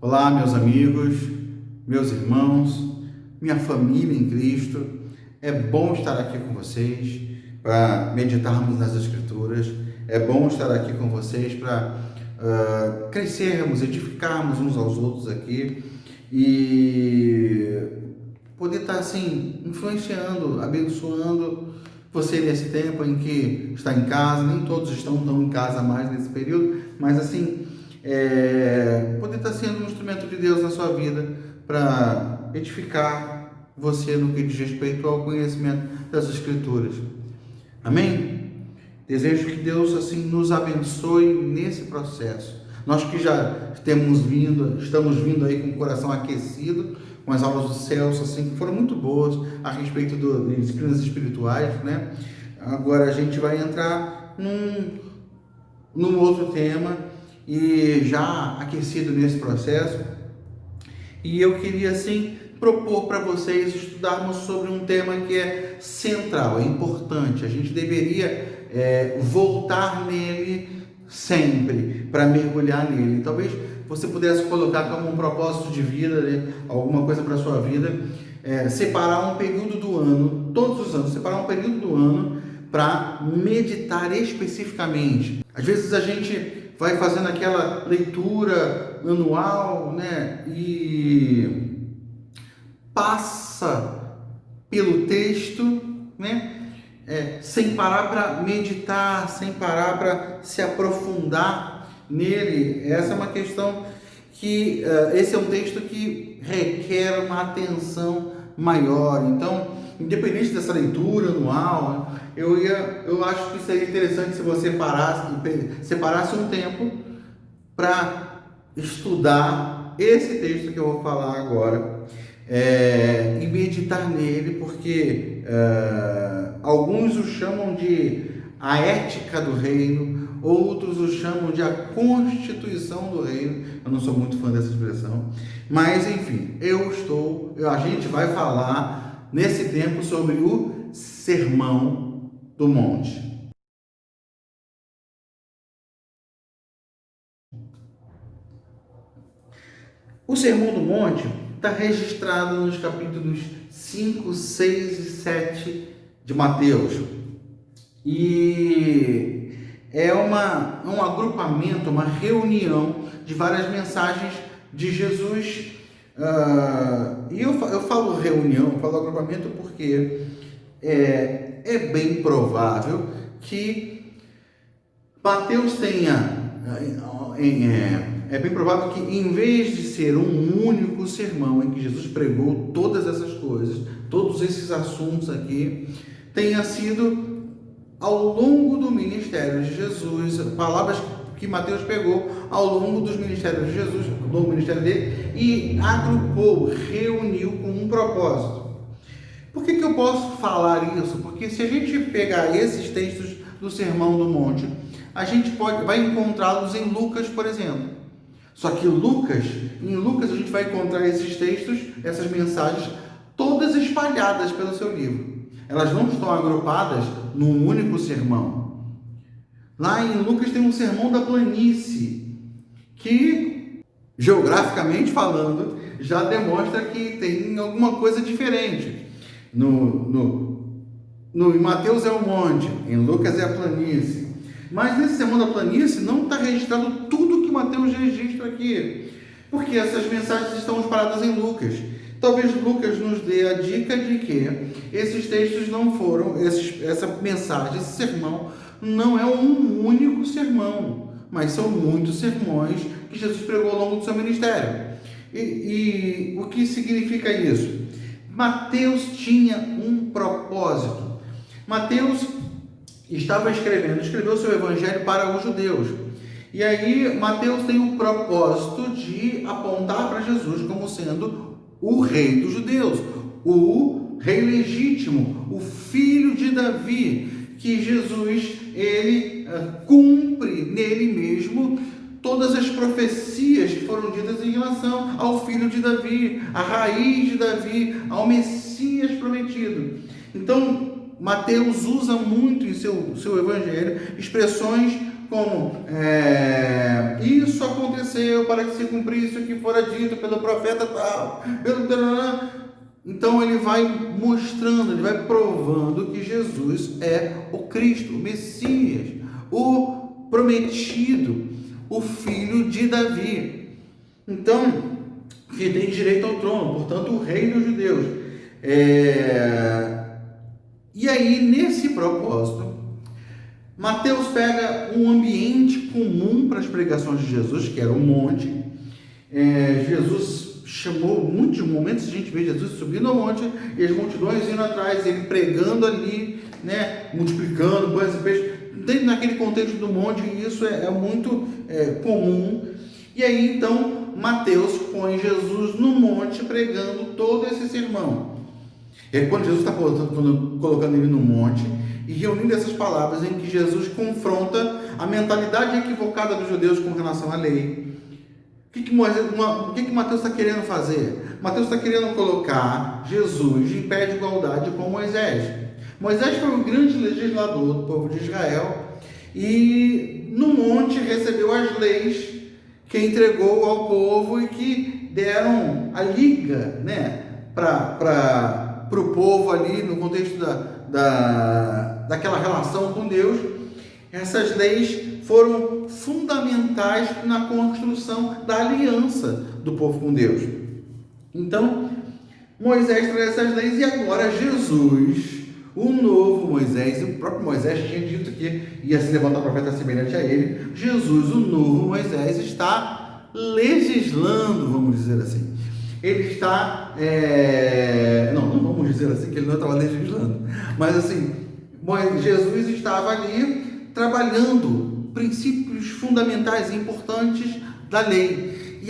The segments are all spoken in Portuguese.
Olá, meus amigos, meus irmãos, minha família em Cristo. É bom estar aqui com vocês para meditarmos nas Escrituras. É bom estar aqui com vocês para crescermos, edificarmos uns aos outros aqui e poder estar assim influenciando, abençoando você nesse tempo em que está em casa. Nem todos estão tão em casa mais nesse período, mas assim poder estar sendo um instrumento de Deus na sua vida para edificar você no que diz respeito ao conhecimento das Escrituras. Amém? Desejo que Deus assim nos abençoe nesse processo. Nós que já estamos vindo aí com o coração aquecido com as aulas do Celso, assim, que foram muito boas a respeito de disciplinas espirituais, né? Agora a gente vai entrar num outro tema e já aquecido nesse processo. E eu queria, assim, propor para vocês estudarmos sobre um tema que é central, é importante. A gente deveria voltar nele sempre, para mergulhar nele. Talvez você pudesse colocar como um propósito de vida, né, alguma coisa para a sua vida, separar um período do ano, todos os anos, separar um período do ano para meditar especificamente. Às vezes a gente vai fazendo aquela leitura anual, né, e passa pelo texto, né, sem parar para meditar, sem parar para se aprofundar nele. Essa é uma questão que esse é um texto que requer uma atenção maior. Então, independente dessa leitura anual, eu acho que seria interessante se você separasse um tempo para estudar esse texto que eu vou falar agora e meditar nele, porque alguns o chamam de a ética do reino, outros o chamam de a constituição do reino. Eu não sou muito fã dessa expressão, mas enfim, a gente vai falar nesse tempo sobre o Sermão do Monte. O Sermão do Monte está registrado nos capítulos 5, 6 e 7 de Mateus. E é um agrupamento, uma reunião de várias mensagens de Jesus. E eu falo reunião, eu falo agrupamento porque é bem provável que Mateus tenha... É bem provável que, em vez de ser um único sermão em que Jesus pregou todas essas coisas, todos esses assuntos aqui, tenha sido ao longo do ministério de Jesus, palavras que Mateus pegou ao longo dos ministérios de Jesus, ao longo do ministério dele, e agrupou, reuniu com um propósito. Por que eu posso falar isso? Porque se a gente pegar esses textos do Sermão do Monte, a gente vai encontrá-los em Lucas, por exemplo. Só que em Lucas a gente vai encontrar esses textos, essas mensagens, todas espalhadas pelo seu livro. Elas não estão agrupadas num único sermão. Lá em Lucas tem um sermão da planície, que, geograficamente falando, já demonstra que tem alguma coisa diferente. Em Mateus é o monte, em Lucas é a planície. Mas nesse sermão da planície não está registrado tudo que Mateus registra aqui, porque essas mensagens estão espalhadas em Lucas. Talvez Lucas nos dê a dica de que esses textos não foram, essa mensagem, esse sermão, não é um único sermão, mas são muitos sermões que Jesus pregou ao longo do seu ministério. E o que significa isso? Mateus tinha um propósito. Mateus escreveu seu evangelho para os judeus. E aí Mateus tem o propósito de apontar para Jesus como sendo o rei dos judeus, o rei legítimo, o filho de Davi, que Jesus, ele cumpre nele mesmo todas as profecias que foram ditas em relação ao filho de Davi, à raiz de Davi, ao Messias prometido. Então, Mateus usa muito em seu evangelho expressões como isso aconteceu para que se cumprisse o que fora dito pelo profeta tal, então ele vai mostrando, ele vai provando que Jesus é o Cristo, o Messias, o prometido, o filho de Davi. Então, que tem direito ao trono, portanto, o rei dos judeus. E aí, nesse propósito, Mateus pega um ambiente comum para as pregações de Jesus, que era o monte. Jesus chamou muitos momentos, a gente vê Jesus subindo ao monte e as multidões indo atrás, ele pregando ali, né, multiplicando pães e peixes. Dentro daquele contexto do monte, isso é muito comum. E aí, então, Mateus põe Jesus no monte pregando todo esse sermão. E aí, quando Jesus está colocando ele no monte e reunindo essas palavras em que Jesus confronta a mentalidade equivocada dos judeus com relação à lei. O que Mateus está querendo fazer? Mateus está querendo colocar Jesus em pé de igualdade com Moisés. Moisés foi o grande legislador do povo de Israel e no monte recebeu as leis que entregou ao povo e que deram a liga, né, para o povo ali no contexto daquela relação com Deus. Essas leis foram fundamentais na construção da aliança do povo com Deus. Então, Moisés traz essas leis e agora Jesus, o novo Moisés, e o próprio Moisés tinha dito que ia se levantar um profeta semelhante a ele. Jesus, o novo Moisés, está legislando, vamos dizer assim. Ele está... Não vamos dizer assim, que ele não estava legislando. Mas assim, Jesus estava ali trabalhando princípios fundamentais e importantes da lei. E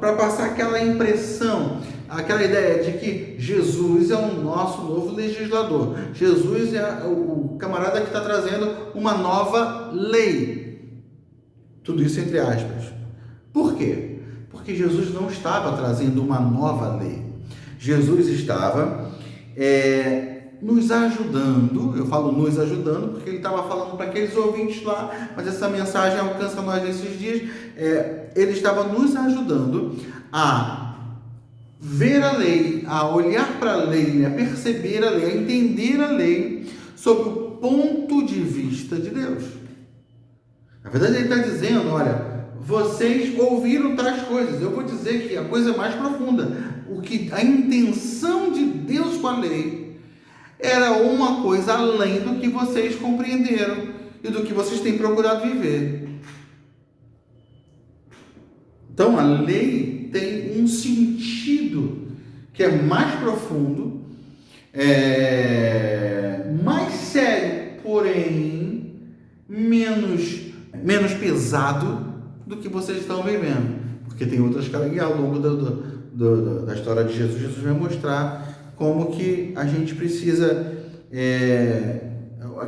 para passar aquela impressão, aquela ideia de que Jesus é o nosso novo legislador. Jesus é o camarada que está trazendo uma nova lei. Tudo isso entre aspas. Por quê? Porque Jesus não estava trazendo uma nova lei. Jesus estava nos ajudando. Eu falo nos ajudando porque ele estava falando para aqueles ouvintes lá, mas essa mensagem alcança nós nesses dias. Ele estava nos ajudando a ver a lei, a olhar para a lei, né? A perceber a lei, a entender a lei sob o ponto de vista de Deus. Na verdade, ele está dizendo, olha, vocês ouviram tais coisas, eu vou dizer que a coisa é mais profunda. A intenção de Deus com a lei era uma coisa além do que vocês compreenderam e do que vocês têm procurado viver. Então, a lei tem um sentido que é mais profundo, mais sério, porém menos pesado do que vocês estão vivendo. Porque tem outras caras, e ao longo da história de Jesus, Jesus vai mostrar como que a gente precisa,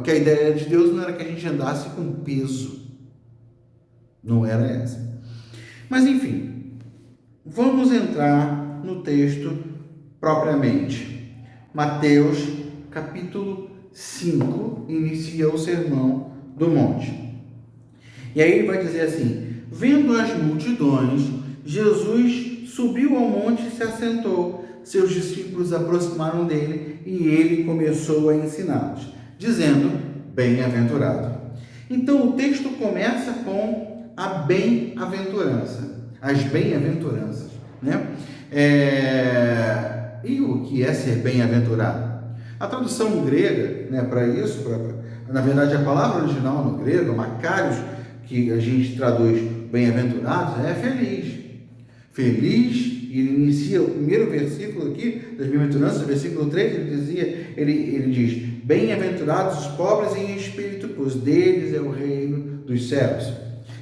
que a ideia de Deus não era que a gente andasse com peso, não era essa. Mas enfim, vamos entrar no texto propriamente. Mateus capítulo 5 inicia o sermão do monte. E aí ele vai dizer assim: vendo as multidões, Jesus subiu ao monte e se assentou. Seus discípulos aproximaram dele e ele começou a ensiná-los, dizendo: bem-aventurado. Então o texto começa com a bem-aventurança, as bem-aventuranças, né? E o que é ser bem-aventurado? A tradução grega, né, para isso, na verdade a palavra original no grego, makarios, que a gente traduz bem-aventurados, é feliz. Feliz, ele inicia o primeiro versículo aqui das bem-aventuranças, versículo 3, ele diz: bem-aventurados os pobres em espírito, pois deles é o reino dos céus.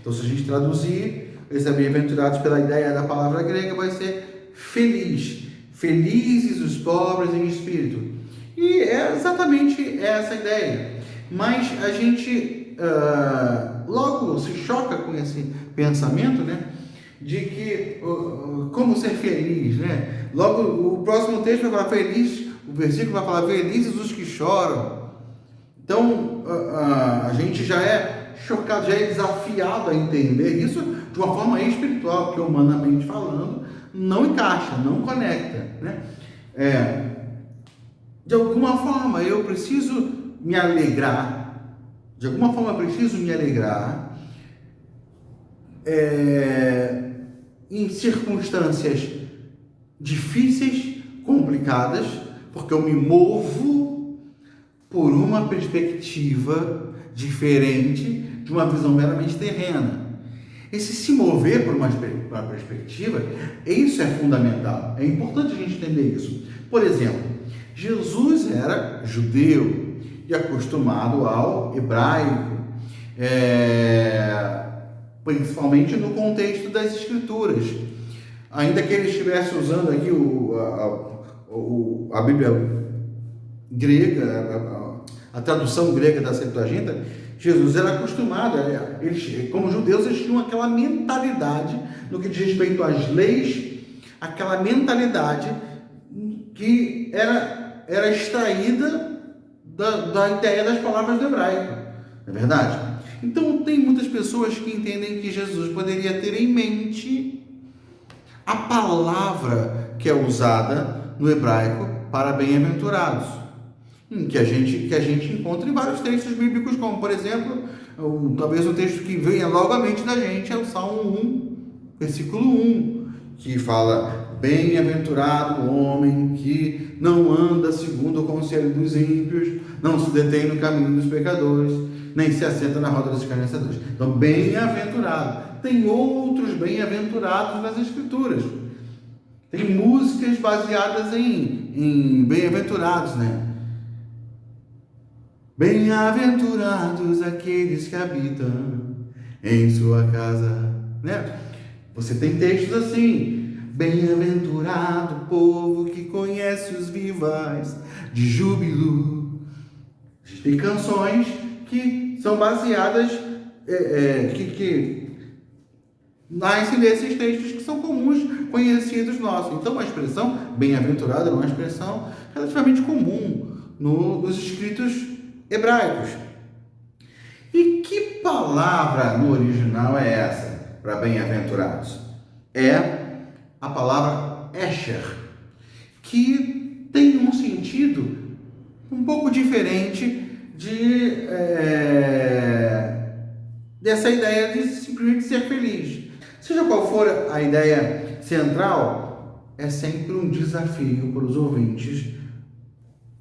Então, se a gente traduzir esses bem-aventurados pela ideia da palavra grega, vai ser feliz. Felizes os pobres em espírito. E é exatamente essa ideia. Mas a gente logo se choca com esse pensamento, né? De que como ser feliz, né? Logo o próximo texto vai falar feliz, o versículo vai falar felizes os que choram. Então a gente já chocado, já é desafiado a entender isso de uma forma espiritual, porque humanamente falando, não encaixa, não conecta, né? De alguma forma eu preciso me alegrar, em circunstâncias difíceis, complicadas, porque eu me movo por uma perspectiva diferente de uma visão meramente terrena. Esse se mover por uma perspectiva, isso é fundamental. É importante a gente entender isso. Por exemplo, Jesus era judeu e acostumado ao hebraico, principalmente no contexto das Escrituras. Ainda que ele estivesse usando aqui a Bíblia grega, a tradução grega da Septuaginta, Jesus era acostumado, como judeus, eles tinham aquela mentalidade no que diz respeito às leis, aquela mentalidade que era extraída da ideia das palavras do hebraico, não é verdade? Então, tem muitas pessoas que entendem que Jesus poderia ter em mente a palavra que é usada no hebraico para bem-aventurados, que a gente encontra em vários textos bíblicos, como, por exemplo, talvez o texto que venha logo à mente da gente é o Salmo 1, versículo 1, que fala: bem-aventurado o homem que não anda segundo o conselho dos ímpios, não se detém no caminho dos pecadores, nem se assenta na roda dos escarnecedores. Então, bem-aventurado. Tem outros bem-aventurados nas Escrituras. Tem músicas baseadas em bem-aventurados, né? Bem-aventurados aqueles que habitam em sua casa, né? Você tem textos assim: bem-aventurado o povo que conhece os vivais de júbilo. Tem canções que são baseadas, que nascem desses textos que são comuns, conhecidos nossos. Então, a expressão bem-aventurado é uma expressão relativamente comum nos escritos hebraicos. E que palavra no original é essa para bem-aventurados? É a palavra Esher, que tem um sentido um pouco diferente dessa ideia de simplesmente ser feliz. Seja qual for a ideia central, é sempre um desafio para os ouvintes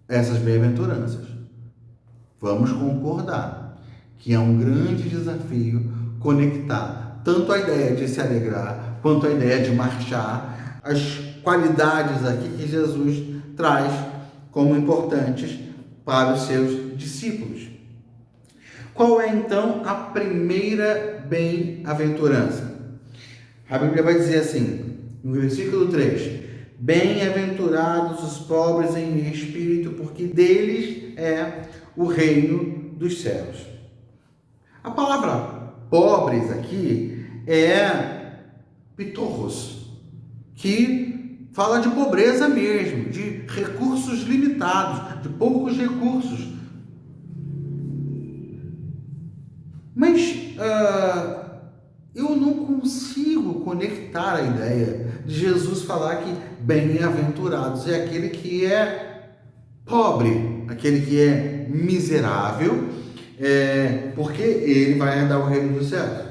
essas bem-aventuranças. Vamos concordar que é um grande desafio conectar tanto a ideia de se alegrar quanto a ideia de marchar, as qualidades aqui que Jesus traz como importantes para os seus discípulos. Qual é então a primeira bem-aventurança? A Bíblia vai dizer assim, no versículo 3: bem-aventurados os pobres em espírito, porque deles é o reino dos céus. A palavra pobres aqui é pitorros, que fala de pobreza mesmo, de recursos limitados, de poucos recursos. Mas eu não consigo conectar a ideia de Jesus falar que bem-aventurados é aquele que é pobre, aquele que é miserável, porque ele vai herdar o reino dos céus.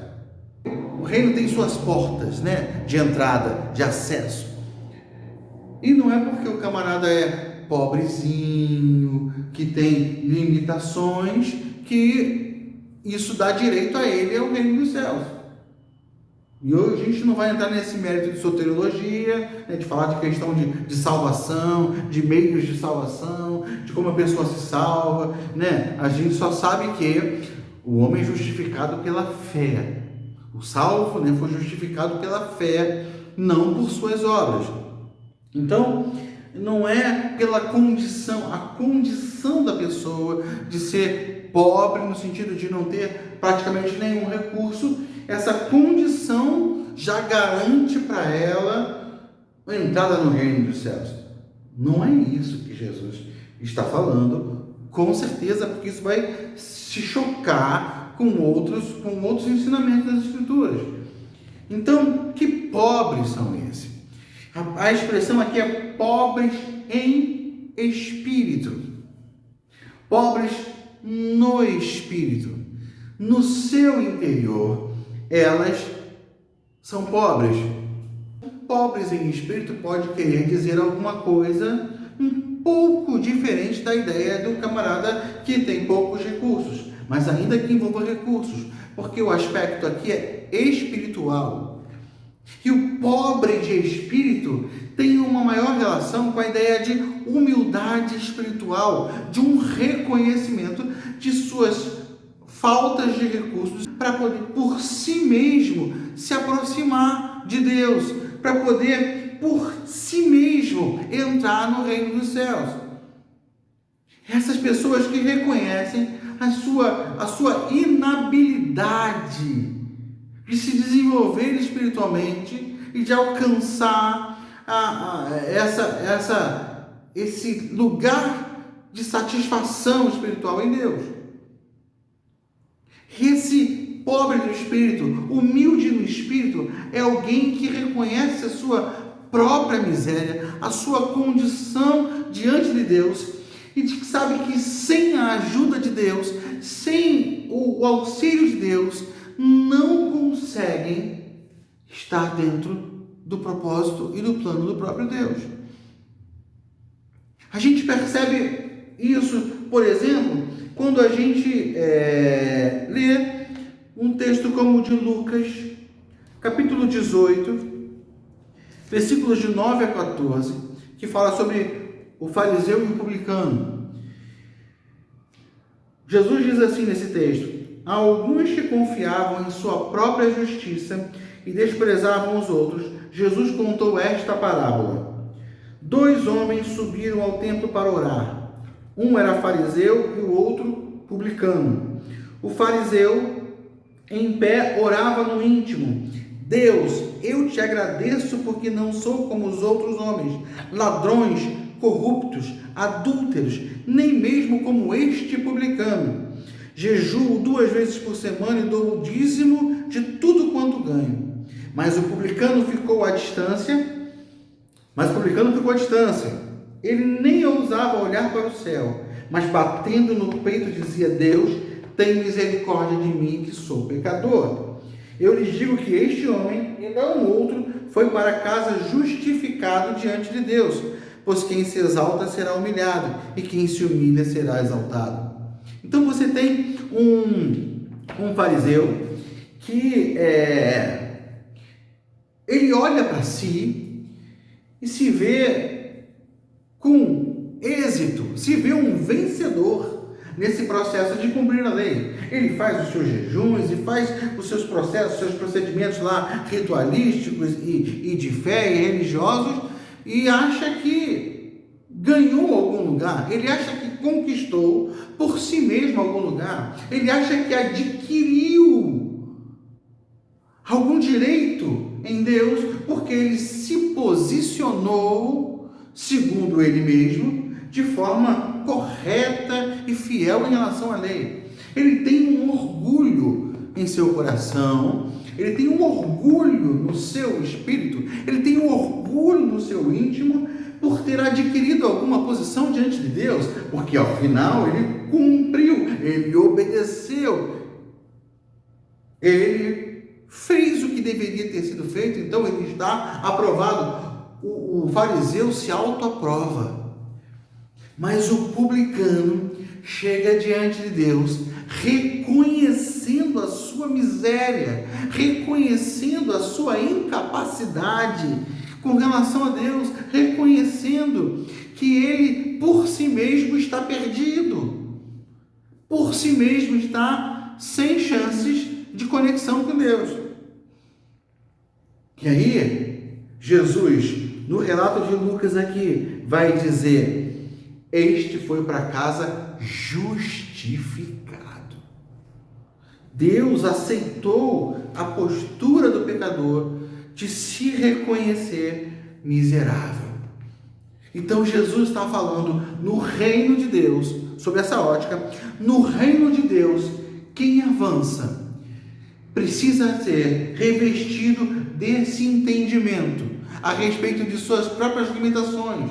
O reino tem suas portas, né, de entrada, de acesso. E não é porque o camarada é pobrezinho, que tem limitações, que isso dá direito a ele ao reino dos céus. E hoje a gente não vai entrar nesse mérito de soteriologia, né, de falar de questão de salvação, de meios de salvação, de como a pessoa se salva, né? A gente só sabe que o homem é justificado pela fé. O salvo, né, foi justificado pela fé, não por suas obras. Então, não é pela condição, a condição da pessoa de ser pobre, no sentido de não ter praticamente nenhum recurso, essa condição já garante para ela a entrada no reino dos céus. Não é isso que Jesus está falando, com certeza, porque isso vai se chocar com outros ensinamentos das Escrituras. Então, que pobres são esses? A expressão aqui é pobres em espírito. Pobres no espírito. No seu interior, elas são pobres. Pobres em espírito pode querer dizer alguma coisa um pouco diferente da ideia do camarada que tem poucos recursos, mas ainda que envolva recursos, porque o aspecto aqui é espiritual. E o pobre de espírito tem uma maior relação com a ideia de humildade espiritual, de um reconhecimento de suas faltas de recursos para poder, por si mesmo, se aproximar de Deus, para poder, por si mesmo, entrar no reino dos céus. Essas pessoas que reconhecem a sua inabilidade de se desenvolver espiritualmente e de alcançar esse lugar de satisfação espiritual em Deus. Esse pobre no espírito, humilde no espírito, é alguém que reconhece a sua própria miséria, a sua condição diante de Deus e que sabe que sem a ajuda de Deus, sem o auxílio de Deus, não conseguem estar dentro do propósito e do plano do próprio Deus. A gente percebe isso, por exemplo, quando a gente lê um texto como o de Lucas, capítulo 18, versículos de 9 a 14, que fala sobre o fariseu e o publicano. Jesus diz assim nesse texto: há alguns que confiavam em sua própria justiça e desprezavam os outros. Jesus contou esta parábola. 2 homens subiram ao templo para orar. Um era fariseu e o outro publicano. O fariseu, em pé, orava no íntimo: Deus, eu te agradeço porque não sou como os outros homens, ladrões, corruptos, adúlteros, nem mesmo como este publicano. Jejuo 2 vezes por semana e dou o dízimo de tudo quanto ganho. Mas o publicano ficou à distância. Ele nem ousava olhar para o céu, mas batendo no peito dizia: Deus, tem misericórdia de mim, que sou pecador. Eu lhes digo que este homem, e não outro, foi para casa justificado diante de Deus, pois quem se exalta será humilhado, e quem se humilha será exaltado. Então você tem um fariseu que ele olha para si e se vê com êxito, se vê um vencedor nesse processo de cumprir a lei. Ele faz os seus jejuns e faz os seus processos, seus procedimentos lá ritualísticos e de fé e religiosos, e acha que ganhou algum lugar, ele acha que conquistou por si mesmo algum lugar, ele acha que adquiriu algum direito em Deus, porque ele se posicionou, segundo ele mesmo, de forma correta e fiel em relação à lei. Ele tem um orgulho em seu coração, ele tem um orgulho no seu espírito, ele tem um orgulho no seu íntimo por ter adquirido alguma posição diante de Deus, porque ao final ele cumpriu, ele obedeceu, ele fez o que deveria ter sido feito, então ele está aprovado. O fariseu se autoaprova, mas o publicano chega diante de Deus reconhecendo a sua miséria, reconhecendo a sua incapacidade com relação a Deus, reconhecendo que ele por si mesmo está perdido, por si mesmo está sem chances de conexão com Deus. E aí, Jesus, no relato de Lucas aqui, vai dizer: este foi para casa justificado. Deus aceitou a postura do pecador de se reconhecer miserável. Então Jesus está falando no reino de Deus, sob essa ótica, no reino de Deus, Quem avança precisa ser revestido desse entendimento a respeito de suas próprias limitações.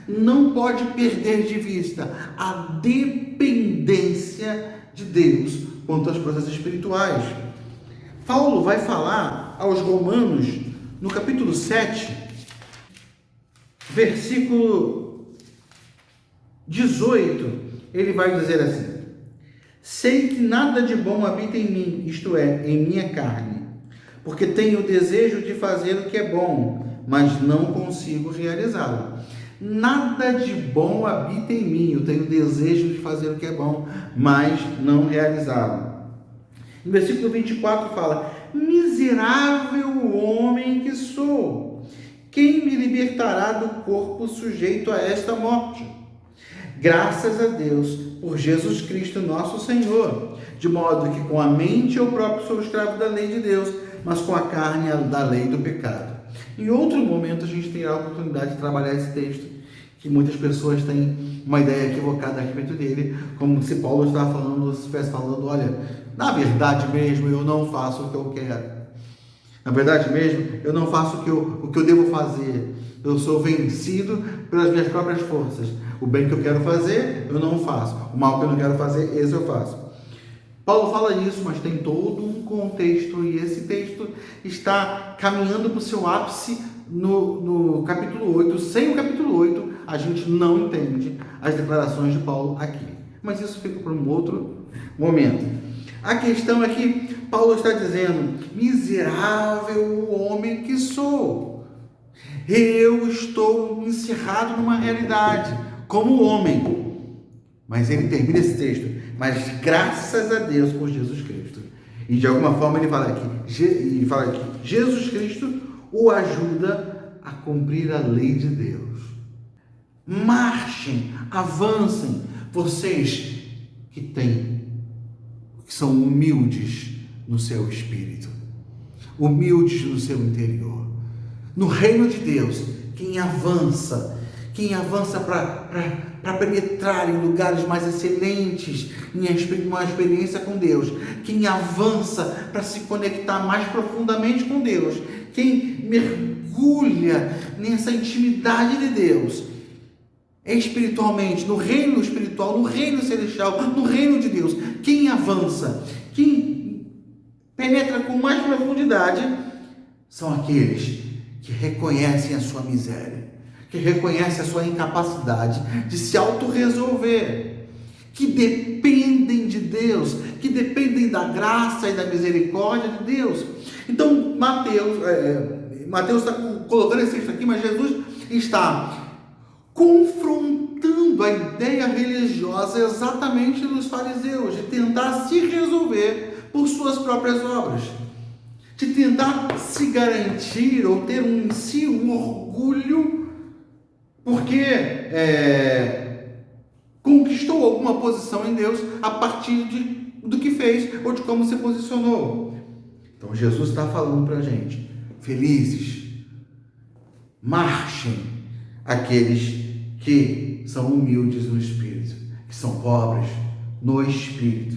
Não pode perder de vista a dependência de Deus quanto às coisas espirituais. Paulo vai falar aos Romanos, no capítulo 7, versículo 18, ele vai dizer assim: sei que nada de bom habita em mim, isto é, em minha carne, porque tenho o desejo de fazer o que é bom, mas não consigo realizá-lo. Nada de bom habita em mim, eu tenho o desejo de fazer o que é bom, mas não realizá-lo. No versículo 24 fala: miserável homem que sou, quem me libertará do corpo sujeito a esta morte? Graças a Deus por Jesus Cristo nosso Senhor, de modo que com a mente eu próprio sou escravo da lei de Deus, mas com a carne da lei do pecado. Em outro momento a gente terá a oportunidade de trabalhar esse texto, que muitas pessoas têm uma ideia equivocada a respeito dele, como se Paulo estava falando, se estivesse falando: olha, na verdade mesmo eu não faço o que eu quero. Na verdade mesmo eu não faço o que eu devo fazer. Eu sou vencido pelas minhas próprias forças. O bem que eu quero fazer, eu não faço. O mal que eu não quero fazer, esse eu faço. Paulo fala isso, mas tem todo um contexto, e esse texto está caminhando para o seu ápice no capítulo 8. Sem o capítulo 8, a gente não entende as declarações de Paulo aqui. Mas isso fica para um outro momento. A questão é que Paulo está dizendo: miserável homem que sou. Eu estou encerrado numa realidade, como homem. Mas ele termina esse texto: mas graças a Deus por Jesus Cristo. E de alguma forma ele fala aqui, Jesus Cristo o ajuda a cumprir a lei de Deus. Marchem, avancem, vocês que são humildes no seu espírito, humildes no seu interior. No reino de Deus, quem avança para penetrar em lugares mais excelentes, em uma experiência com Deus, quem avança para se conectar mais profundamente com Deus, quem mergulha nessa intimidade de Deus, espiritualmente, no reino espiritual, no reino celestial, no reino de Deus, quem avança, quem penetra com mais profundidade, são aqueles que reconhecem a sua miséria, que reconhecem a sua incapacidade de se autorresolver, que dependem de Deus, que dependem da graça e da misericórdia de Deus. Então, Mateus está colocando esse texto aqui, mas Jesus está confrontando a ideia religiosa exatamente dos fariseus, de tentar se resolver por suas próprias obras, de tentar se garantir ou ter em si um orgulho, porque conquistou alguma posição em Deus a partir do que fez ou de como se posicionou. Então Jesus está falando para a gente: felizes, marchem aqueles que são humildes no espírito, que são pobres no espírito,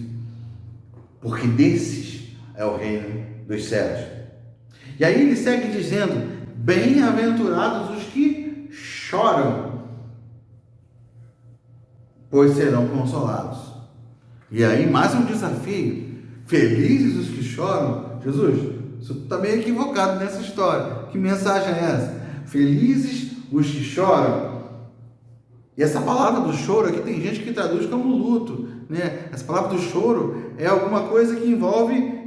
porque desses é o reino dos céus. E aí ele segue dizendo: bem-aventurados os que choram, pois serão consolados. E aí mais um desafio: felizes os que choram. Jesus, você está meio equivocado nessa história. Que mensagem é essa? Felizes os que choram. E essa palavra do choro aqui tem gente que traduz como luto, né? Essa palavra do choro é alguma coisa que envolve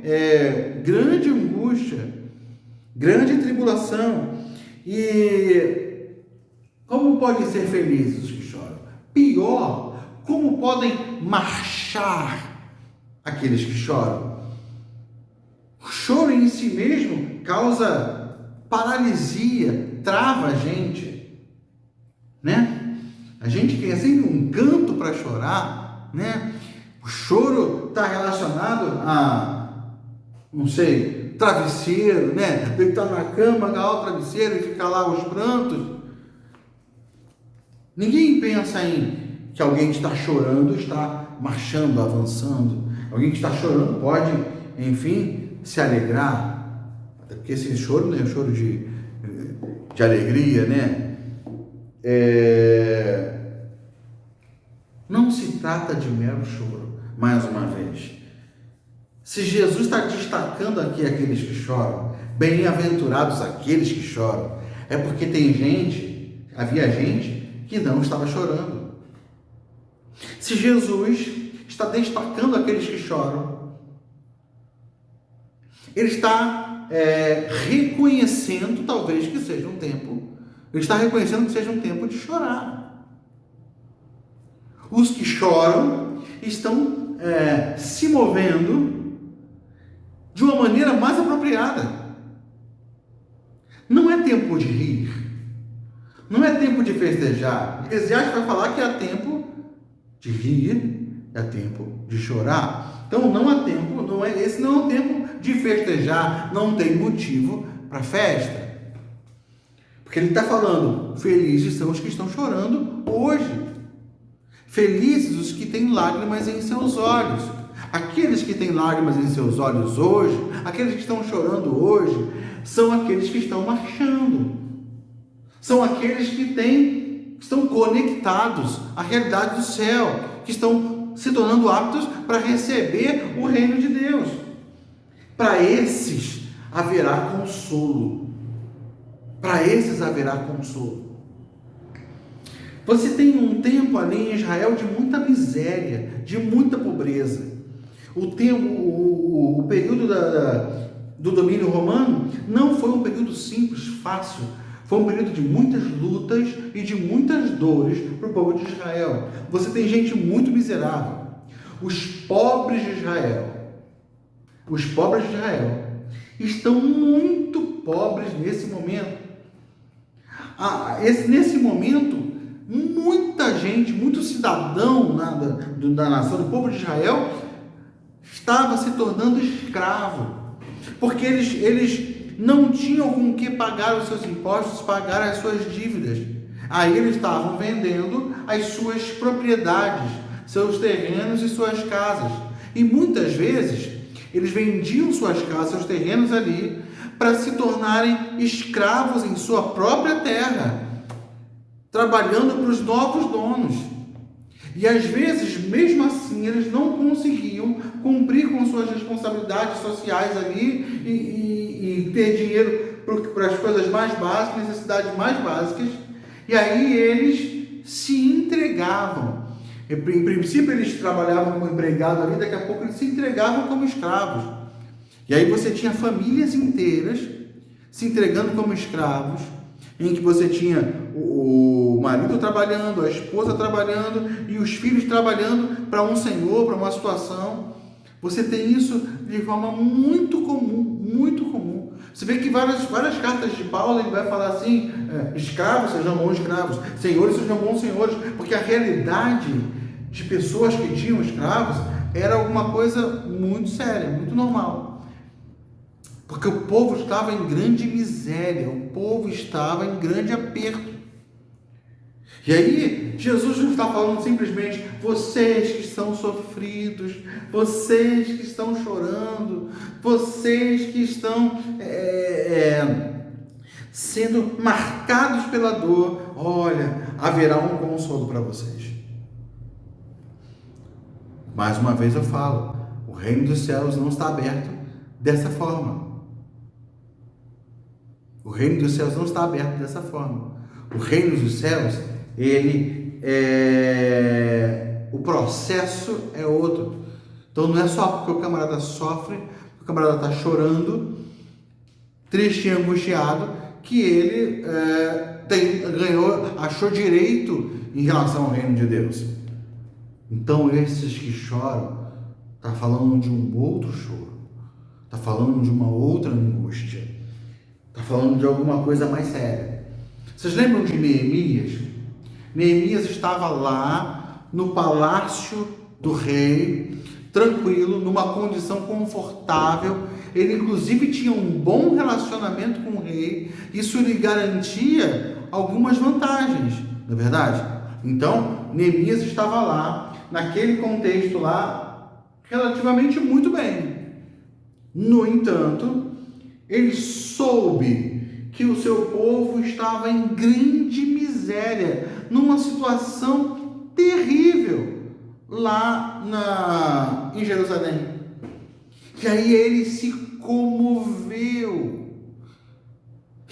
grande angústia, grande tribulação. E como podem ser felizes os que choram? Pior, como podem marchar aqueles que choram? O choro em si mesmo causa paralisia, trava a gente, né? A gente tem sempre um canto para chorar, né? O choro está relacionado a, não sei, travesseiro, né? Deitar na cama, agarrar o travesseiro e ficar lá os prantos. Ninguém pensa em que alguém está chorando, está marchando, avançando. Alguém que está chorando pode, enfim, se alegrar, até porque esse choro não é um choro de alegria, né? Não se trata de mero choro, mais uma vez. Se Jesus está destacando aqui aqueles que choram, bem-aventurados aqueles que choram, é porque havia gente que não estava chorando. Se Jesus está destacando aqueles que choram, ele está reconhecendo, talvez, que seja um tempo, ele está reconhecendo que seja um tempo de chorar. Os que choram estão se movendo de uma maneira mais apropriada. Não é tempo de rir, não é tempo de festejar. Eclesiastes vai falar que é tempo de rir, é tempo de chorar. Então não há tempo, esse não é um tempo de festejar, não tem motivo para festa. Porque ele está falando, felizes são os que estão chorando hoje. Felizes os que têm lágrimas em seus olhos. Aqueles que têm lágrimas em seus olhos hoje, aqueles que estão chorando hoje, são aqueles que estão marchando. São aqueles que estão conectados à realidade do céu, que estão se tornando aptos para receber o reino de Deus. Para esses haverá consolo. Para esses haverá consolo. Você tem um tempo ali em Israel de muita miséria, de muita pobreza. O período do domínio romano não foi um período simples, fácil. Foi um período de muitas lutas e de muitas dores para o povo de Israel. Você tem gente muito miserável. Os pobres de Israel estão muito pobres nesse momento. Nesse momento, muita gente, muito cidadão da nação, do povo de Israel, estava se tornando escravo, porque eles não tinham com que pagar os seus impostos, pagar as suas dívidas. Aí eles estavam vendendo as suas propriedades, seus terrenos e suas casas. E muitas vezes eles vendiam suas casas, seus terrenos ali, para se tornarem escravos em sua própria terra, trabalhando para os novos donos. E às vezes, mesmo assim, eles não conseguiam cumprir com suas responsabilidades sociais ali e ter dinheiro para as coisas mais básicas, necessidades mais básicas. E aí eles se entregavam. Em princípio, eles trabalhavam como empregado ali, daqui a pouco eles se entregavam como escravos. E aí você tinha famílias inteiras se entregando como escravos, em que você tinha o marido trabalhando, a esposa trabalhando e os filhos trabalhando para um senhor, para uma situação. Você tem isso de forma muito comum, muito comum. Você vê que várias cartas de Paulo, ele vai falar assim, escravos sejam bons escravos, senhores sejam bons senhores, porque a realidade de pessoas que tinham escravos era alguma coisa muito séria, muito normal. Porque o povo estava em grande miséria, o povo estava em grande aperto. E aí, Jesus não está falando simplesmente, vocês que estão sofridos, vocês que estão chorando, vocês que estão sendo marcados pela dor, olha, haverá um consolo para vocês. Mais uma vez eu falo, o reino dos céus não está aberto dessa forma. O reino dos céus não está aberto dessa forma. O reino dos céus, o processo é outro. Então não é só porque o camarada sofre, o camarada está chorando, triste e angustiado, que ele achou direito em relação ao reino de Deus. Então esses que choram, está falando de um outro choro, está falando de uma outra angústia, está falando de alguma coisa mais séria. Vocês lembram de Neemias? Neemias estava lá no palácio do rei, tranquilo, numa condição confortável. Ele inclusive tinha um bom relacionamento com o rei. Isso lhe garantia algumas vantagens, não é verdade? Então, Neemias estava lá, naquele contexto lá, relativamente muito bem. No entanto, ele soube que o seu povo estava em grande miséria, numa situação terrível lá em Jerusalém. E aí ele se comoveu.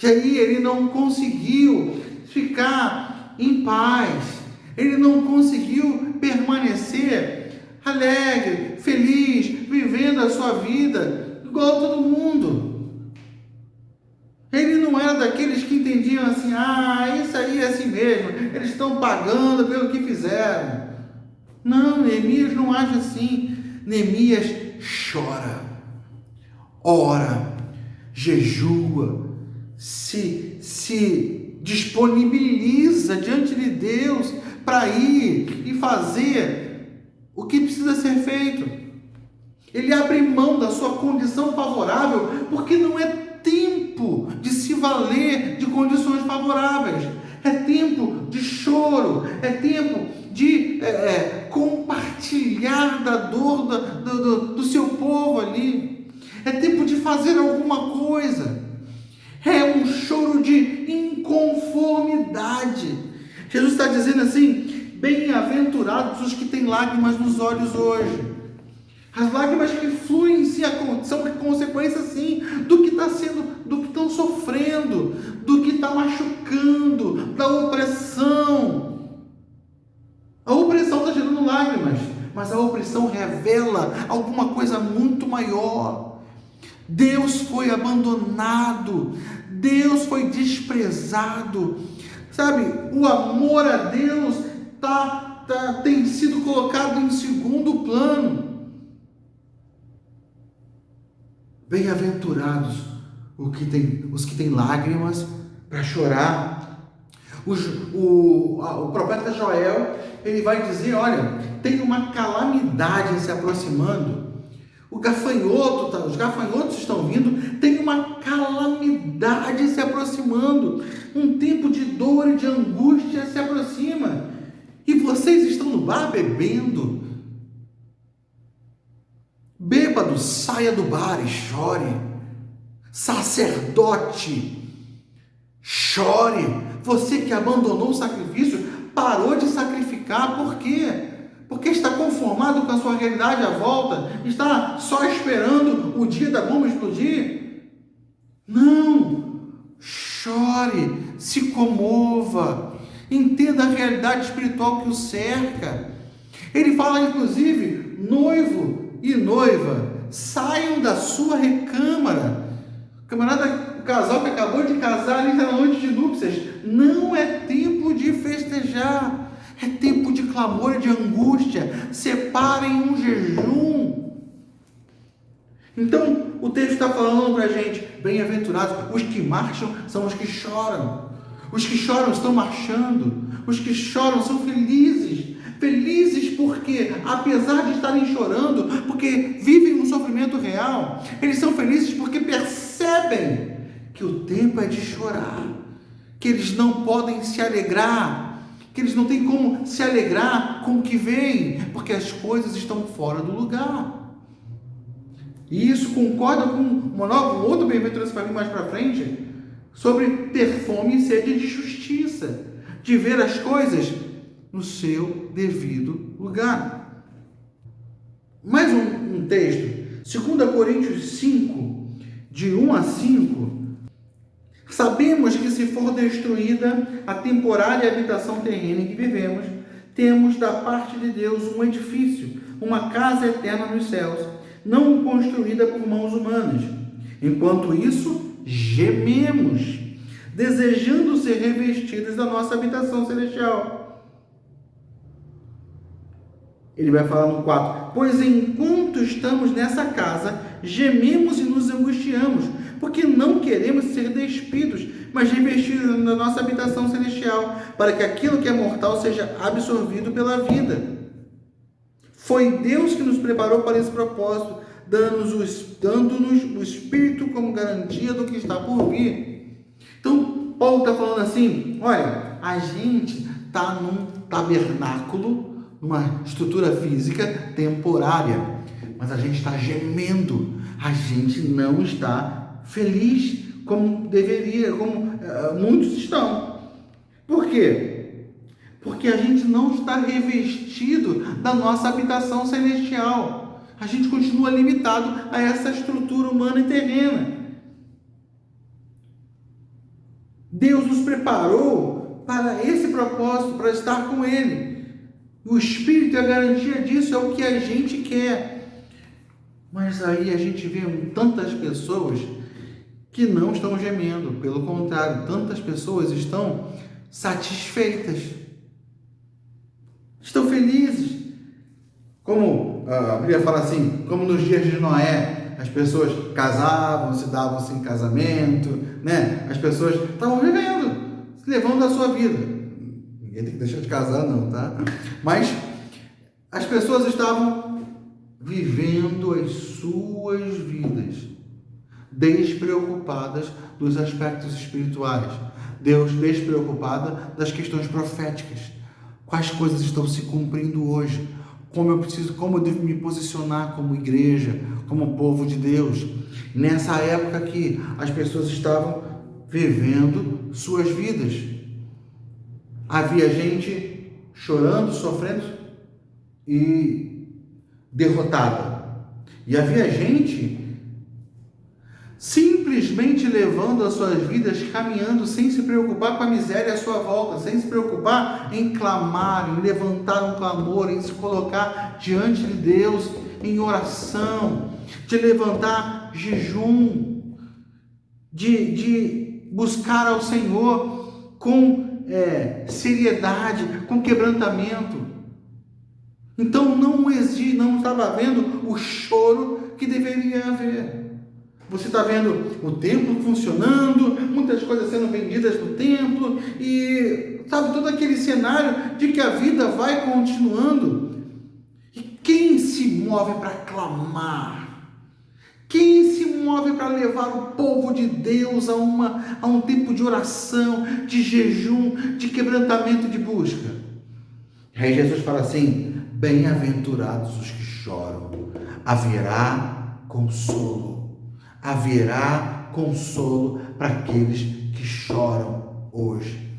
E aí ele não conseguiu ficar em paz. Ele não conseguiu permanecer alegre, feliz, vivendo a sua vida igual a todo mundo. Ele não era daqueles que entendiam assim, isso aí é assim mesmo, eles estão pagando pelo que fizeram. Não, Neemias não age assim. Neemias chora, ora, jejua, se disponibiliza diante de Deus para ir e fazer o que precisa ser feito. Ele abre mão da sua condição favorável, porque não é tempo de se valer de condições favoráveis. É tempo de choro, é tempo de compartilhar da dor do seu povo ali. É tempo de fazer alguma coisa. É um choro de inconformidade. Jesus está dizendo assim: bem-aventurados os que têm lágrimas nos olhos hoje. As lágrimas que fluem são consequência, sim, do que está sendo, do que estão sofrendo, do que está machucando, da opressão. A opressão está gerando lágrimas, mas a opressão revela alguma coisa muito maior. Deus foi abandonado, Deus foi desprezado, sabe? O amor a Deus tem sido colocado em segundo plano. Bem-aventurados os que têm lágrimas para chorar. O profeta Joel, ele vai dizer, olha, tem uma calamidade se aproximando. Os gafanhotos estão vindo, tem uma calamidade se aproximando, um tempo de dor e de angústia se aproxima, e vocês estão no bar bebendo. Bêbado, saia do bar e chore. Sacerdote, chore. Você que abandonou o sacrifício, parou de sacrificar, por quê? Porque está conformado com a sua realidade à volta, está só esperando o dia da bomba explodir. Não, chore, se comova, entenda a realidade espiritual que o cerca. Ele fala inclusive, noivo e noiva, saiam da sua recâmara. O casal que acabou de casar ali na noite de núpcias, não é tempo de festejar. É tempo de clamor e de angústia. Separem um jejum. Então, o texto está falando para a gente, bem-aventurados, os que marcham são os que choram. Os que choram estão marchando. Os que choram são felizes. Felizes porque, apesar de estarem chorando, porque vivem um sofrimento real, eles são felizes porque percebem que o tempo é de chorar, que eles não podem se alegrar, que eles não têm como se alegrar com o que vem, porque as coisas estão fora do lugar. E isso concorda com um outro bem-aventurança para mim mais para frente, sobre ter fome e sede de justiça, de ver as coisas no seu devido lugar. Mais um texto, 2 Coríntios 5, de 1 a 5, sabemos que se for destruída a temporária habitação terrena em que vivemos, temos da parte de Deus um edifício, uma casa eterna nos céus, não construída por mãos humanas. Enquanto isso, gememos, desejando ser revestidos da nossa habitação celestial. Ele vai falar no 4, pois enquanto estamos nessa casa, gememos e nos angustiamos, porque não queremos ser despidos, mas revestidos da nossa habitação celestial, para que aquilo que é mortal seja absorvido pela vida. Foi Deus que nos preparou para esse propósito, dando-nos o Espírito como garantia do que está por vir. Então, Paulo está falando assim, olha, a gente está num tabernáculo, numa estrutura física temporária, mas a gente está gemendo, a gente não está feliz como deveria, como muitos estão. Por quê? Porque a gente não está revestido da nossa habitação celestial. A gente continua limitado a essa estrutura humana e terrena. Deus nos preparou para esse propósito, para estar com Ele. O Espírito é a garantia disso, é o que a gente quer. Mas aí a gente vê tantas pessoas que não estão gemendo. Pelo contrário, tantas pessoas estão satisfeitas. Estão felizes. Como a Bíblia fala assim, como nos dias de Noé, as pessoas casavam, se davam-se em casamento, né? As pessoas estavam vivendo, levando a sua vida. Ninguém tem que deixar de casar, não, tá? Mas as pessoas estavam vivendo as suas vidas, despreocupadas dos aspectos espirituais. Deus despreocupada das questões proféticas. Quais coisas estão se cumprindo hoje? Como eu devo me posicionar como igreja, como povo de Deus, nessa época que as pessoas estavam vivendo suas vidas. Havia gente chorando, sofrendo e derrotada. E havia gente simplesmente levando as suas vidas, caminhando sem se preocupar com a miséria à sua volta, sem se preocupar em clamar, em levantar um clamor, em se colocar diante de Deus em oração, de levantar jejum, de buscar ao Senhor com seriedade, com quebrantamento. Então não estava havendo o choro que deveria haver. Você está vendo o templo funcionando, muitas coisas sendo vendidas no templo e, sabe, todo aquele cenário de que a vida vai continuando. E quem se move para clamar? Quem se move para levar o povo de Deus a um tempo de oração, de jejum, de quebrantamento, de busca? Aí Jesus fala assim: bem-aventurados os que choram, haverá consolo. Haverá consolo para aqueles que choram hoje,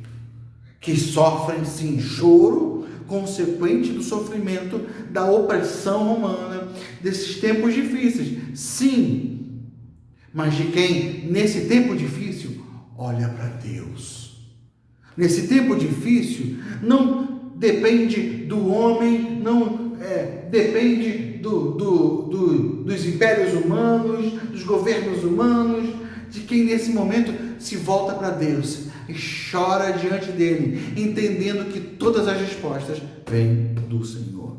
que sofrem sim choro consequente do sofrimento, da opressão romana, desses tempos difíceis, sim, mas de quem nesse tempo difícil olha para Deus. Nesse tempo difícil não depende do homem, não depende dos impérios humanos, dos governos humanos, de quem nesse momento se volta para Deus e chora diante dele, entendendo que todas as respostas vêm do Senhor.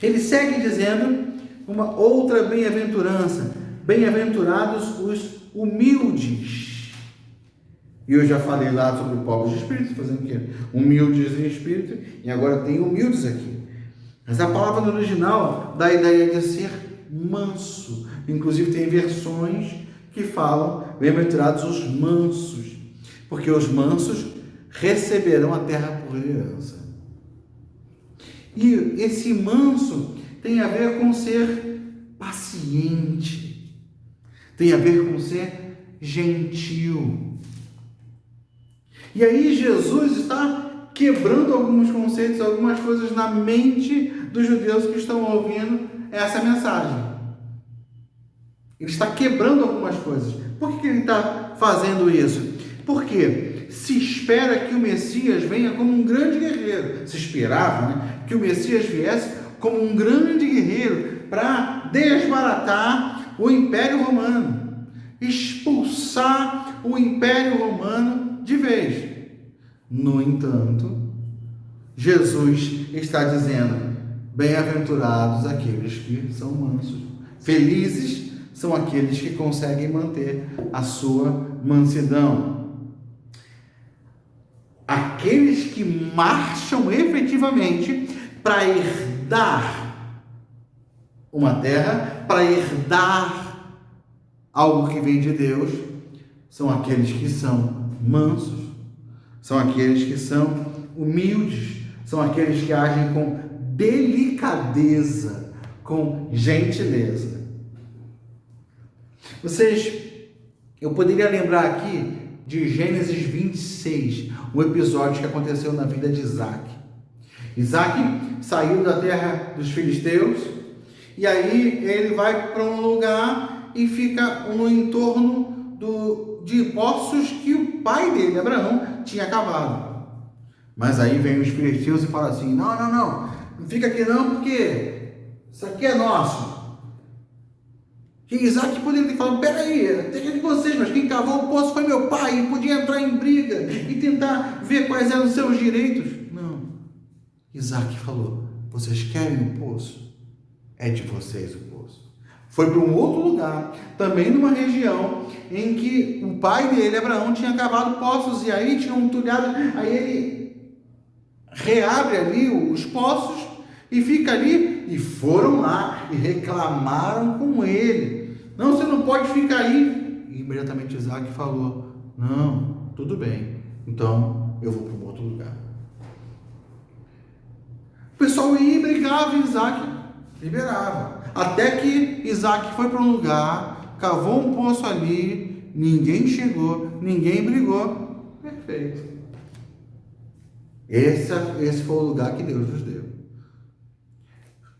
Ele segue dizendo uma outra bem-aventurança: bem-aventurados os humildes. E eu já falei lá sobre pobres de espírito, fazendo o quê? Humildes em espírito, e agora tem humildes aqui. Mas a palavra no original dá a ideia de ser manso. Inclusive tem versões que falam bem-aventurados os mansos, porque os mansos receberão a terra por herança. E esse manso tem a ver com ser paciente, tem a ver com ser gentil. E aí Jesus está quebrando alguns conceitos, algumas coisas na mente dos judeus que estão ouvindo essa mensagem. Ele está quebrando algumas coisas. Por que ele está fazendo isso? Porque se espera que o Messias venha como um grande guerreiro. Se esperava, né, que o Messias viesse como um grande guerreiro para desbaratar o Império Romano, expulsar o Império Romano de vez. No entanto, Jesus está dizendo: bem-aventurados aqueles que são mansos, felizes são aqueles que conseguem manter a sua mansidão. Aqueles que marcham efetivamente para herdar uma terra, para herdar algo que vem de Deus, são aqueles que são mansos, são aqueles que são humildes, são aqueles que agem com delicadeza, com gentileza. Eu poderia lembrar aqui de Gênesis 26, um episódio que aconteceu na vida de Isaac. Isaac saiu da terra dos filisteus e aí ele vai para um lugar e fica no entorno de poços que o pai dele, Abraão, tinha cavado. Mas aí vem os filisteus e falam assim: não fica aqui não, porque isso aqui é nosso. E Isaac poderia ter falado: peraí, a terra é de vocês, mas quem cavou o poço foi meu pai, e podia entrar em briga e tentar ver quais eram os seus direitos. Não. Isaac falou: vocês querem o poço? É de vocês o poço. Foi para um outro lugar, também numa região em que o pai dele, Abraão, tinha cavado poços e aí tinha um entulhado, aí ele reabre ali os poços e fica ali, e foram lá e reclamaram com ele: não, você não pode ficar aí. E imediatamente Isaac falou: não, tudo bem, então eu vou para um outro lugar. O pessoal ia e brigava e Isaac liberava. Até que Isaac foi para um lugar, cavou um poço ali, ninguém chegou, ninguém brigou. Perfeito. Esse foi o lugar que Deus nos deu.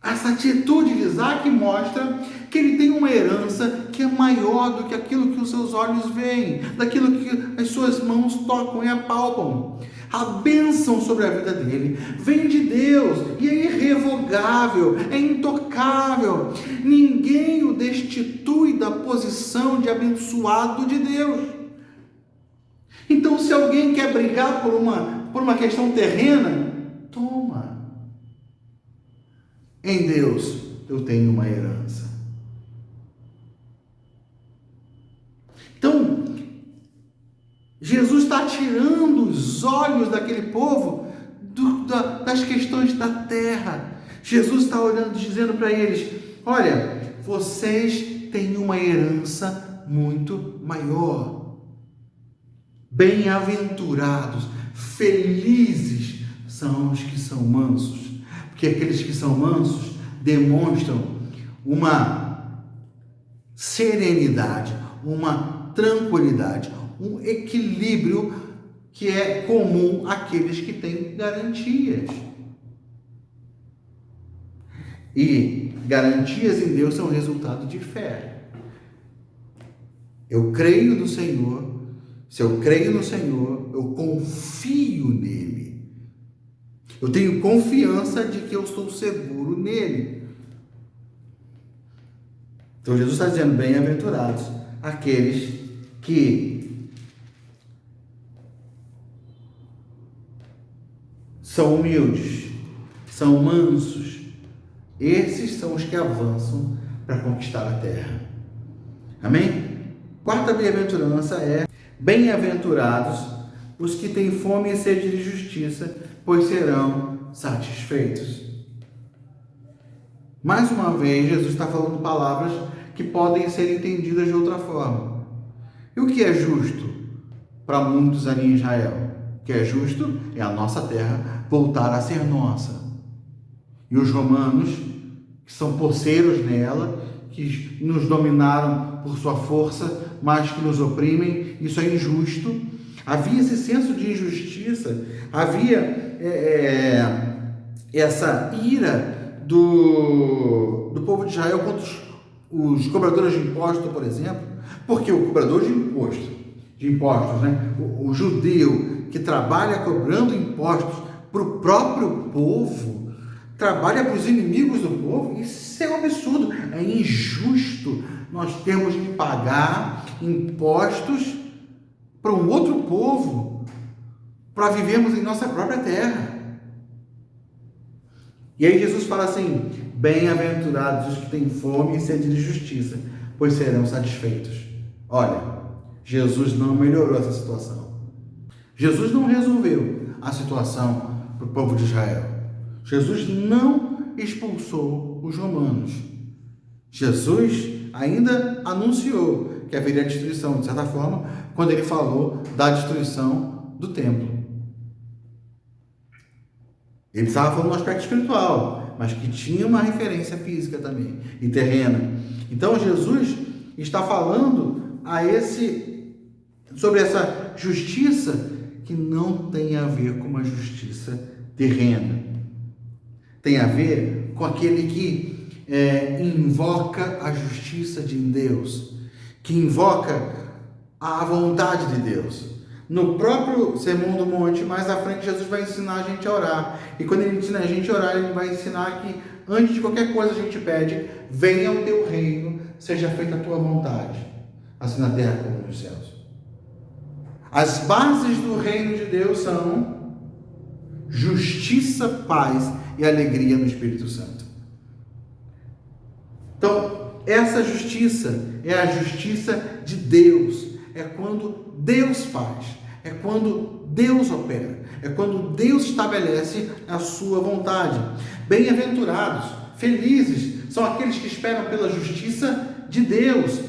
Essa atitude de Isaac mostra que ele tem uma herança que é maior do que aquilo que os seus olhos veem, daquilo que as suas mãos tocam e apalpam. A bênção sobre a vida dele vem de Deus e é irrevogável, é intocável. Ninguém o destitui da posição de abençoado de Deus. Então, se alguém quer brigar por uma questão terrena, toma. Em Deus eu tenho uma herança. Então, Jesus está tirando os olhos daquele povo das questões da terra. Jesus está olhando, dizendo para eles: olha, vocês têm uma herança muito maior. Bem-aventurados, felizes são os que são mansos, porque aqueles que são mansos demonstram uma serenidade, uma tranquilidade, um equilíbrio que é comum àqueles que têm garantias. E garantias em Deus são resultado de fé. Eu creio no Senhor. Se eu creio no Senhor, eu confio nele. Eu tenho confiança de que eu estou seguro nele. Então Jesus está dizendo: bem-aventurados aqueles que são humildes, são mansos. Esses são os que avançam para conquistar a terra. Amém? Quarta bem-aventurança é: bem-aventurados os que têm fome e sede de justiça, pois serão satisfeitos. Mais uma vez, Jesus está falando palavras que podem ser entendidas de outra forma. E o que é justo para muitos ali em Israel? O que é justo é a nossa terra voltar a ser nossa. E os romanos, que são posseiros nela, que nos dominaram por sua força, mas que nos oprimem, isso é injusto. Havia esse senso de injustiça, havia essa ira do povo de Israel contra os cobradores de impostos, por exemplo, porque o cobrador de impostos, né? O judeu que trabalha cobrando impostos para o próprio povo, trabalha para os inimigos do povo. Isso é um absurdo, é injusto. Nós temos que pagar impostos para um outro povo para vivermos em nossa própria terra. E aí Jesus fala assim: bem-aventurados os que têm fome e sede de justiça, pois serão satisfeitos. Olha, Jesus não melhorou essa situação. Jesus não resolveu a situação para o povo de Israel. Jesus não expulsou os romanos. Jesus ainda anunciou que haveria destruição, de certa forma, quando ele falou da destruição do templo. Ele estava falando no aspecto espiritual, mas que tinha uma referência física também e terrena. Então Jesus está falando sobre essa justiça que não tem a ver com uma justiça terrena. Tem a ver com aquele que invoca a justiça de Deus, que invoca a vontade de Deus. No próprio Sermão do Monte, mais à frente, Jesus vai ensinar a gente a orar. E quando ele ensina a gente a orar, ele vai ensinar que antes de qualquer coisa a gente pede: venha o teu reino, seja feita a tua vontade, assim na terra como nos céus. As bases do reino de Deus são justiça, paz e alegria no Espírito Santo. Então, essa justiça é a justiça de Deus. É quando Deus faz, é quando Deus opera, é quando Deus estabelece a sua vontade. Bem-aventurados, felizes, são aqueles que esperam pela justiça de Deus,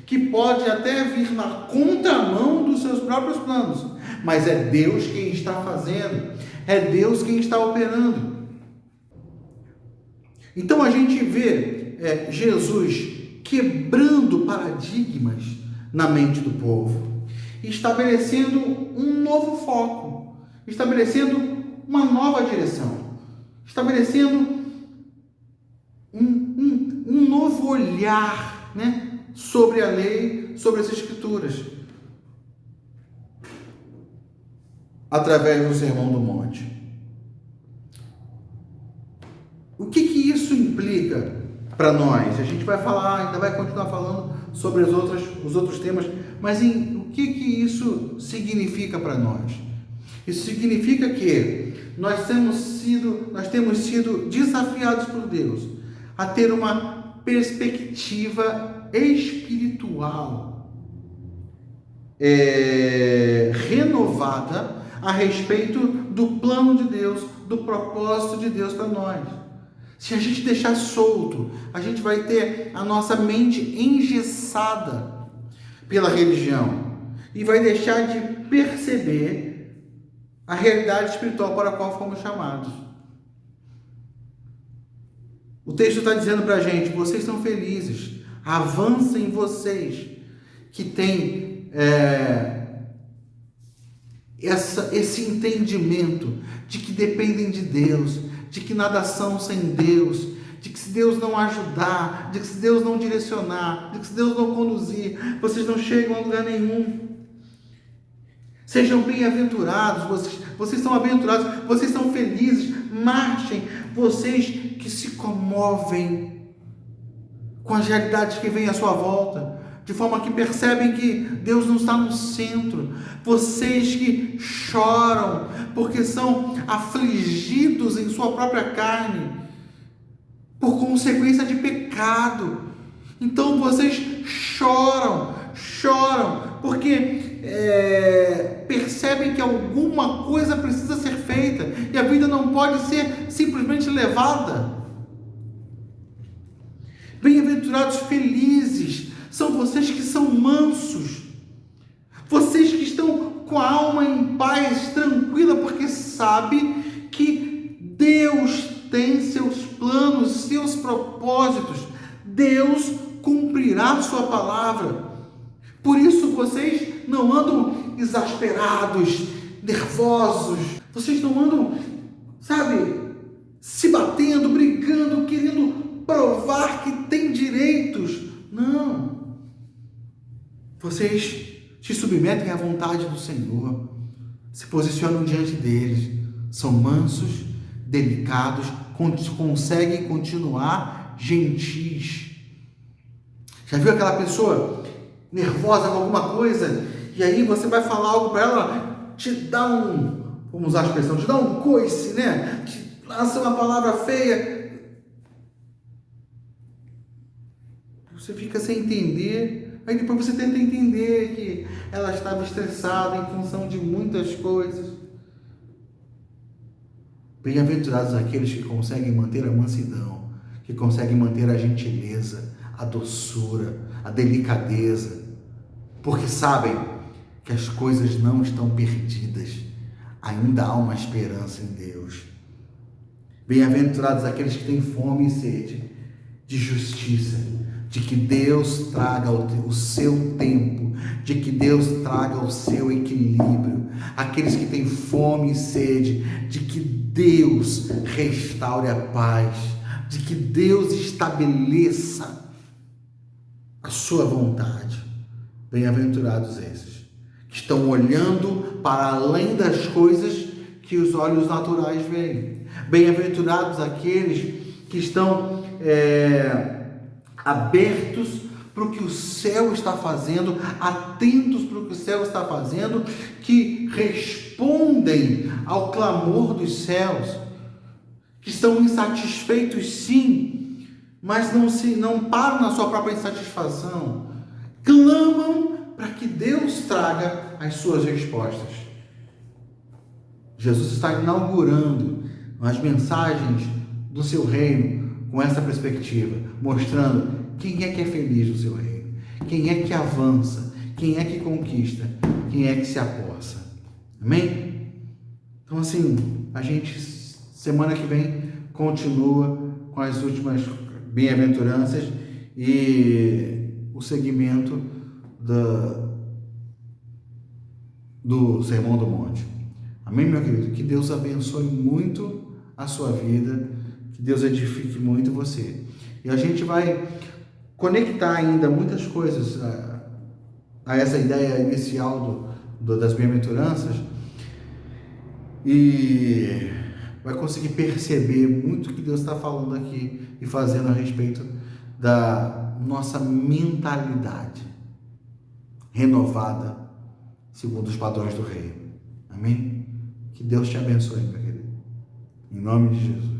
que pode até vir na contramão dos seus próprios planos, mas é Deus quem está fazendo, é Deus quem está operando. Então a gente vê Jesus quebrando paradigmas na mente do povo, estabelecendo um novo foco, estabelecendo uma nova direção, estabelecendo um novo olhar, né, sobre a lei, sobre as Escrituras, através do Sermão do Monte. O que isso implica para nós? A gente vai falar, ainda vai continuar falando sobre os outros temas, mas o que isso significa para nós? Isso significa que nós temos sido desafiados por Deus a ter uma perspectiva espiritual renovada a respeito do plano de Deus, do propósito de Deus para nós. Se a gente deixar solto, a gente vai ter a nossa mente engessada pela religião e vai deixar de perceber a realidade espiritual para a qual fomos chamados. O texto está dizendo para a gente: vocês são felizes, avancem vocês, que têm esse entendimento de que dependem de Deus, de que nada são sem Deus, de que se Deus não ajudar, de que se Deus não direcionar, de que se Deus não conduzir, vocês não chegam a lugar nenhum. Sejam bem-aventurados, vocês são aventurados, vocês são felizes, marchem, vocês que se comovem com as realidades que vêm à sua volta, de forma que percebem que Deus não está no centro. Vocês que choram porque são afligidos em sua própria carne, por consequência de pecado. Então vocês choram, porque percebem que alguma coisa precisa ser feita e a vida não pode ser simplesmente levada. Bem-aventurados, felizes, são vocês que são mansos, vocês que estão com a alma em paz, tranquila, porque sabe que Deus tem seus planos, seus propósitos, Deus cumprirá sua palavra. Por isso vocês não andam exasperados, nervosos, vocês não andam, se batendo, brigando, querendo provar que tem direitos. Não. Vocês se submetem à vontade do Senhor, se posicionam diante deles, são mansos, delicados, conseguem continuar gentis. Já viu aquela pessoa nervosa com alguma coisa, e aí você vai falar algo para ela, te dá vamos usar a expressão, te dá um coice, né? Te lança uma palavra feia, você fica sem entender, aí depois você tenta entender que ela estava estressada em função de muitas coisas. Bem-aventurados aqueles que conseguem manter a mansidão, que conseguem manter a gentileza, a doçura, a delicadeza, porque sabem que as coisas não estão perdidas, ainda há uma esperança em Deus. Bem-aventurados aqueles que têm fome e sede de justiça, de que Deus traga o seu tempo, de que Deus traga o seu equilíbrio. Aqueles que têm fome e sede, de que Deus restaure a paz, de que Deus estabeleça a sua vontade. Bem-aventurados esses, que estão olhando para além das coisas que os olhos naturais veem. Bem-aventurados aqueles que estão abertos para o que o céu está fazendo, atentos para o que o céu está fazendo, que respondem ao clamor dos céus, que estão insatisfeitos sim, mas não param na sua própria insatisfação, clamam para que Deus traga as suas respostas. Jesus está inaugurando as mensagens do seu reino com essa perspectiva, mostrando quem é que é feliz no seu reino, quem é que avança, quem é que conquista, quem é que se apossa. Amém? Então assim, a gente semana que vem continua com as últimas bem-aventuranças e o segmento do Sermão do Monte. Amém, meu querido? Que Deus abençoe muito a sua vida, que Deus edifique muito você. E a gente vai conectar ainda muitas coisas a essa ideia inicial das bem-aventuranças e vai conseguir perceber muito o que Deus está falando aqui e fazendo a respeito da nossa mentalidade renovada segundo os padrões do reino. Amém? Que Deus te abençoe, meu querido. Em nome de Jesus.